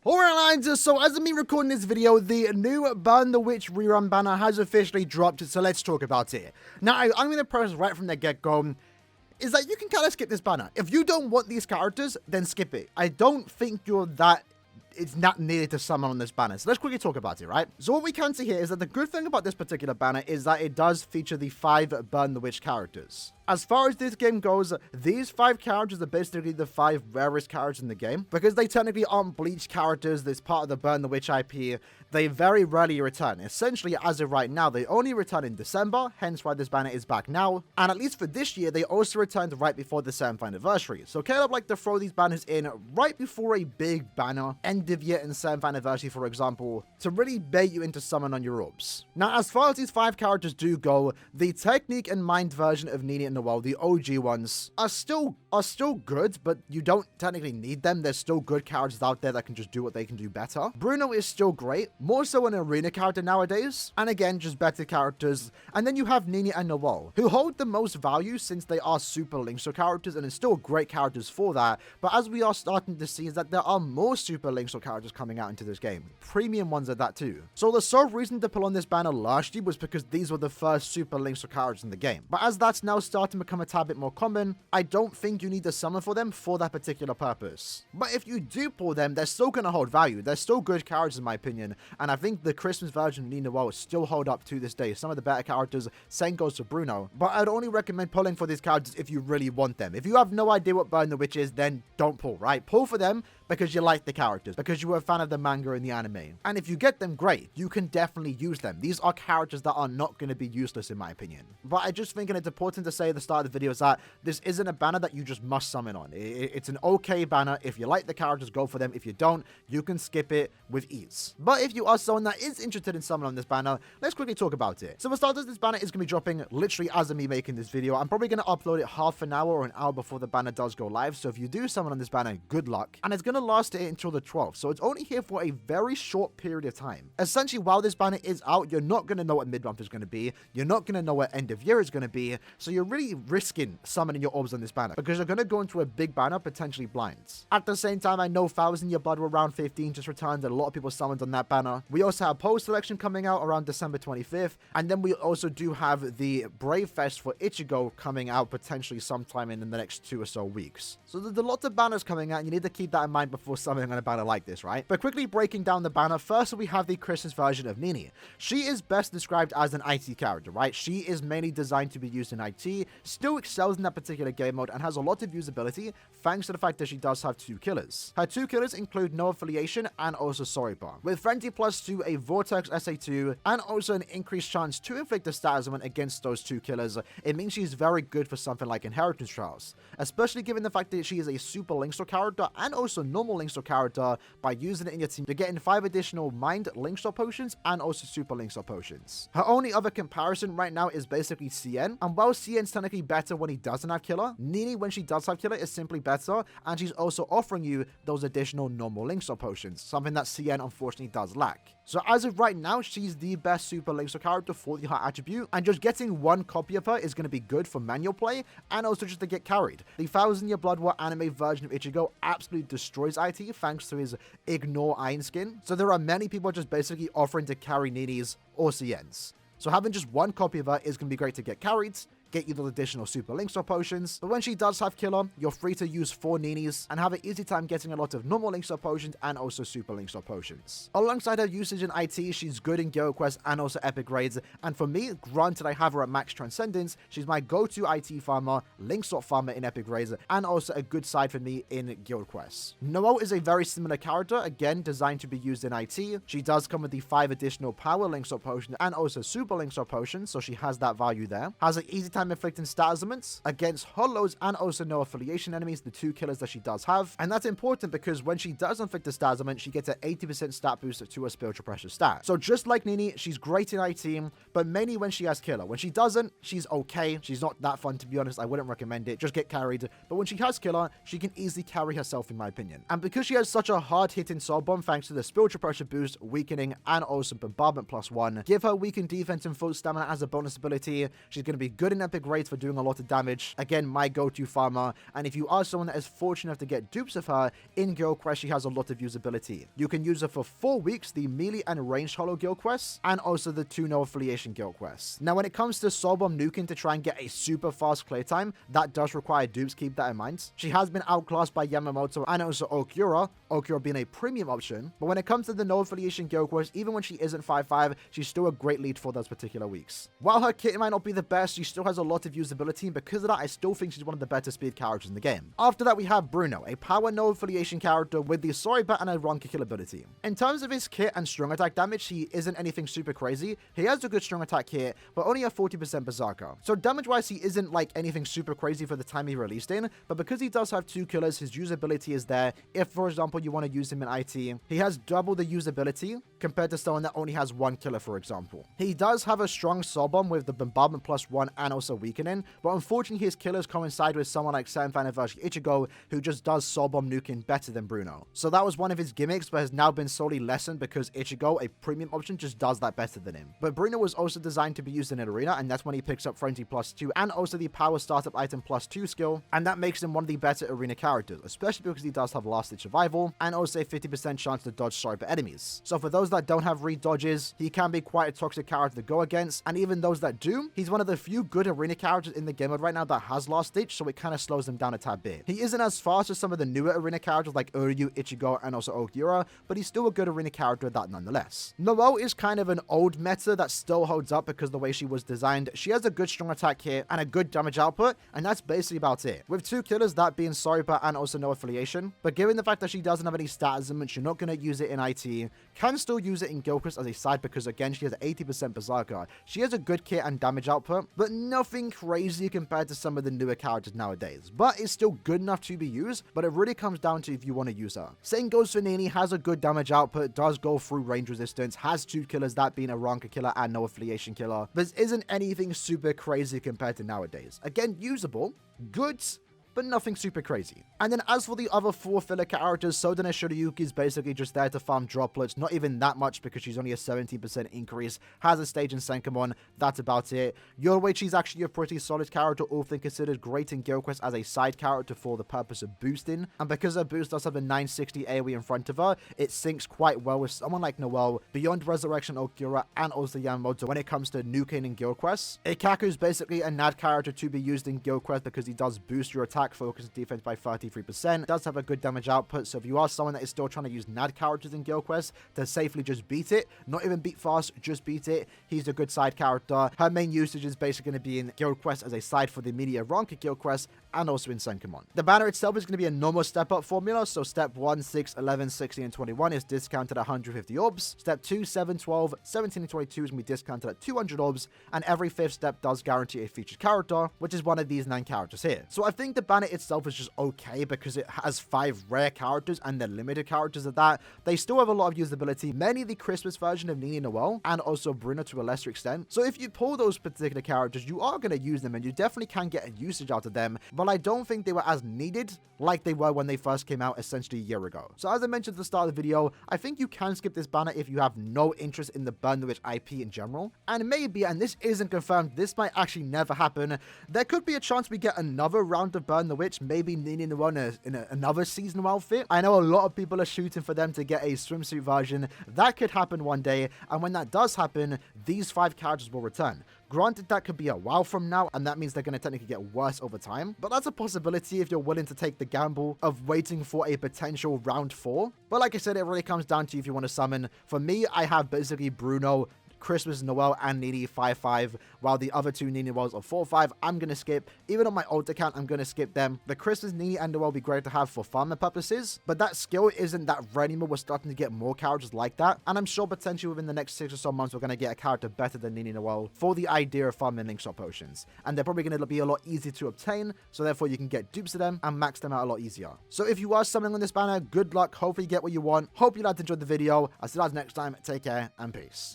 Alright, Lines, so as of me recording this video, the new Burn the Witch rerun banner has officially dropped, so let's talk about it. Now, I'm going to press right from the get-go, is that you can kind of skip this banner. If you don't want these characters, then skip it. I don't think it's not needed to summon on this banner. So let's quickly talk about it, right? So what we can see here is that the good thing about this particular banner is that it does feature the 5 Burn the Witch characters. As far as this game goes, these 5 characters are basically the 5 rarest characters in the game. Because they technically aren't Bleach characters, that's part of the Burn the Witch IP, they very rarely return. Essentially, as of right now, they only return in December, hence why this banner is back now. And at least for this year, they also returned right before the 7th anniversary. So Caleb like to throw these banners in right before a big banner, end of year and 7th anniversary, for example, to really bait you into summon on your orbs. Now, as far as these 5 characters do go, the Technique and Mind version of Nini and Noelle, the OG ones, are still good, but you don't technically need them. There's still good characters out there that can just do what they can do better. Bruno is still great, more so an arena character nowadays, and again, just better characters. And then you have Nini and Noelle, who hold the most value since they are Super Linkso characters, and it's still great characters for that. But as we are starting to see is that there are more Super Linkso characters coming out into this game. Premium ones at that too. So the sole reason to pull on this banner last year was because these were the first Super Linkso characters in the game. But as that's now starting to become a tad bit more common, I don't think you need to summon for them for that particular purpose. But if you do pull them, they're still going to hold value. They're still good characters in my opinion, and I think the Christmas version of Nini Noelle still hold up to this day. Some of the better characters, same goes to Bruno, but I'd only recommend pulling for these characters if you really want them. If you have no idea what Burn the Witch is, then don't pull, right? Pull for them because you like the characters, because you were a fan of the manga and the anime. And if you get them, great. You can definitely use them. These are characters that are not going to be useless in my opinion. But I just think it's important to say at the start of the video is that this isn't a banner that you just must summon on. It's an okay banner. If you like the characters, go for them. If you don't, you can skip it with ease. But if you are someone that is interested in summoning on this banner, let's quickly talk about it. So for starters, this banner is going to be dropping literally as of me making this video. I'm probably going to upload it half an hour or an hour before the banner does go live. So if you do summon on this banner, good luck. And it's going to last it until the 12th. So it's only here for a very short period of time. Essentially, while this banner is out, you're not going to know what mid-month is going to be. You're not going to know what end of year is going to be. So you're really risking summoning your orbs on this banner because you're going to go into a big banner, potentially blinds. At the same time, I know 1,000 Year Blood were around 15 just returned and a lot of people summoned on that banner. We also have Pole Selection coming out around December 25th. And then we also do have the Brave Fest for Ichigo coming out potentially sometime in the next 2 or so weeks. So there's a lot of banners coming out and you need to keep that in mind before summoning on a banner like this, right? But quickly breaking down the banner, first we have the Christmas version of Nini. She is best described as an IT character, right? She is mainly designed to be used in IT, still excels in that particular game mode, and has a lot of usability thanks to the fact that she does have 2 killers. Her 2 killers include No Affiliation and also Sorry Bomb. With Frenzy plus 2, a Vortex SA2, and also an increased chance to inflict a stat element against those 2 killers, it means she's very good for something like Inheritance Trials, especially given the fact that she is a Super Linkso character and also normal Linkso character. By using it in your team, you're getting 5 additional Mind Linkso potions and also Super Linkso potions. Her only other comparison right now is basically CN, and while CN's technically better when he doesn't have killer, Nini when she does have killer is simply better, and she's also offering you those additional normal Linkso potions, something that CN unfortunately does lack. So as of right now, she's the best Super Linkso character for the high attribute, and just getting 1 copy of her is going to be good for manual play, and also just to get carried. The 1,000 Year Blood War anime version of Ichigo absolutely destroys IT thanks to his Ignore Iron Skin, so there are many people just basically offering to carry Ninis or CNs. So having just 1 copy of her is going to be great to get carried, get you those additional Super Linkso potions, but when she does have killer, you're free to use 4 Ninis and have an easy time getting a lot of normal Linkso potions and also Super Linkso potions. Alongside her usage in IT, she's good in Guild Quests and also Epic Raids, and for me, granted I have her at max Transcendence, she's my go-to IT farmer, Linkso farmer in Epic Raids, and also a good side for me in Guild Quests. Noelle is a very similar character, again designed to be used in IT. She does come with the 5 additional Power Linkso potions and also Super Linkso potions, so she has that value there. Has an easy time inflicting stat elements against Hollows and also No Affiliation enemies, the 2 killers that she does have. And that's important because when she does inflict a stat element, she gets an 80% stat boost to her Spiritual Pressure stat. So just like Nini, she's great in IT, but mainly when she has killer. When she doesn't, she's okay. She's not that fun, to be honest. I wouldn't recommend it. Just get carried. But when she has killer, she can easily carry herself, in my opinion. And because she has such a hard-hitting Soul Bomb thanks to the Spiritual Pressure boost, Weakening, and also Bombardment +1, give her weakened defense and full stamina as a bonus ability. She's going to be good in epic raids for doing a lot of damage. Again, my go-to farmer, and if you are someone that is fortunate enough to get dupes of her, in Guild Quest she has a lot of usability. You can use her for 4 weeks, the melee and ranged holo Guild Quests, and also the 2 no affiliation Guild Quests. Now when it comes to Soul Bomb nuking to try and get a super fast clear time, that does require dupes, keep that in mind. She has been outclassed by Yamamoto and also Aaroniero being a premium option, but when it comes to the no affiliation Guild Quest, even when she isn't 5-5, she's still a great lead for those particular weeks. While her kit might not be the best, she still has a lot of usability, and because of that, I still think she's one of the better speed characters in the game. After that, we have Bruno, a power no affiliation character with the Soribat and Ironka kill ability. In terms of his kit and strong attack damage, he isn't anything super crazy. He has a good strong attack kit, but only a 40% berserker. So damage-wise, he isn't like anything super crazy for the time he released in, but because he does have 2 killers, his usability is there. If, for example, you want to use him in IT, he has double the usability compared to someone that only has 1 killer, for example. He does have a strong Soul Bomb with the Bombardment +1 and also Weakening, but unfortunately his killers coincide with someone like 7th Anniversary Ichigo, who just does Soul Bomb nuking better than Bruno. So that was one of his gimmicks, but has now been solely lessened because Ichigo, a premium option, just does that better than him. But Bruno was also designed to be used in an arena, and that's when he picks up Frenzy +2 and also the Power Startup Item +2 skill, and that makes him one of the better arena characters, especially because he does have Last Ditch Survival and also a 50% chance to dodge Soribat enemies. So for those that don't have read dodges, he can be quite a toxic character to go against, and even those that do, he's one of the few good arena characters in the game mode right now that has Last Ditch, so it kind of slows him down a tad bit. He isn't as fast as some of the newer arena characters like Uryu, Ichigo, and also Aaroniero, but he's still a good arena character at that nonetheless. Noelle is kind of an old meta that still holds up because of the way she was designed. She has a good strong attack kit and a good damage output, and that's basically about it. With 2 killers, that being Soribat and also no affiliation, but given the fact that she doesn't have any statism and you're not going to use it in IT, can still use it in Guild Quest as a side because again she has 80% berserker. She has a good kit and damage output, but nothing crazy compared to some of the newer characters nowadays. But it's still good enough to be used, but it really comes down to if you want to use her. Same goes for Nini, has a good damage output, does go through range resistance, has 2 killers, that being a Aaroniero killer and no affiliation killer. This isn't anything super crazy compared to nowadays. Again, usable, good, but nothing super crazy. And then as for the other 4 filler characters, Sodana Shirayuki is basically just there to farm droplets, not even that much because she's only a 17% increase, has a stage in Senkamon, that's about it. Yoruichi's actually a pretty solid character, all things considered, great in Guild Quest as a side character for the purpose of boosting, and because her boost does have a 960 AoE in front of her, it syncs quite well with someone like Noelle, Beyond Resurrection Okura, and also Yamamoto when it comes to nuking in Guild Quests. Ikaku's basically a NAD character to be used in Guild Quest because he does boost your attack, focus, and defense by 33%, does have a good damage output, so if you are someone that is still trying to use NAD characters in Guild Quest to safely just beat it, not even beat fast, just beat it, he's a good side character. Her main usage is basically going to be in Guild Quest as a side for the immediate Aaroniero Guild Quest, and also in Senkamon. The banner itself is going to be a normal step-up formula, so step 1, 6, 11, 16, and 21 is discounted at 150 orbs, step 2, 7, 12, 17, and 22 is going to be discounted at 200 orbs, and every 5th step does guarantee a featured character, which is one of these 9 characters here. So I think the banner itself is just okay because it has 5 rare characters and they're limited characters at that. They still have a lot of usability, mainly the Christmas version of Nini Noelle and also Bruno to a lesser extent. So if you pull those particular characters, you are going to use them and you definitely can get a usage out of them, but I don't think they were as needed like they were when they first came out essentially a year ago. So as I mentioned at the start of the video, I think you can skip this banner if you have no interest in the Burn the Witch IP in general. And maybe, and this isn't confirmed, this might actually never happen, there could be a chance we get another round of Burn the Witch, maybe Nini Noelle in another seasonal outfit. I know a lot of people are shooting for them to get a swimsuit version. That could happen one day, and when that does happen, these 5 characters will return. Granted, that could be a while from now, and that means they're going to technically get worse over time, but that's a possibility if you're willing to take the gamble of waiting for a potential round 4. But like I said, it really comes down to if you want to summon. For me, I have basically Bruno, Christmas, Noelle, and Nini 5-5, while the other 2 Nini Noelles are 4-5. I'm going to skip. Even on my old account, I'm going to skip them. The Christmas, Nini, and Noelle will be great to have for farming purposes, but that skill isn't that rare anymore. We're starting to get more characters like that, and I'm sure potentially within the next 6 or so months, we're going to get a character better than Nini Noelle for the idea of farming link shop potions, and they're probably going to be a lot easier to obtain, so therefore you can get dupes of them and max them out a lot easier. So if you are summoning on this banner, good luck. Hopefully you get what you want. Hope you guys enjoyed the video. I'll see you guys next time. Take care and peace.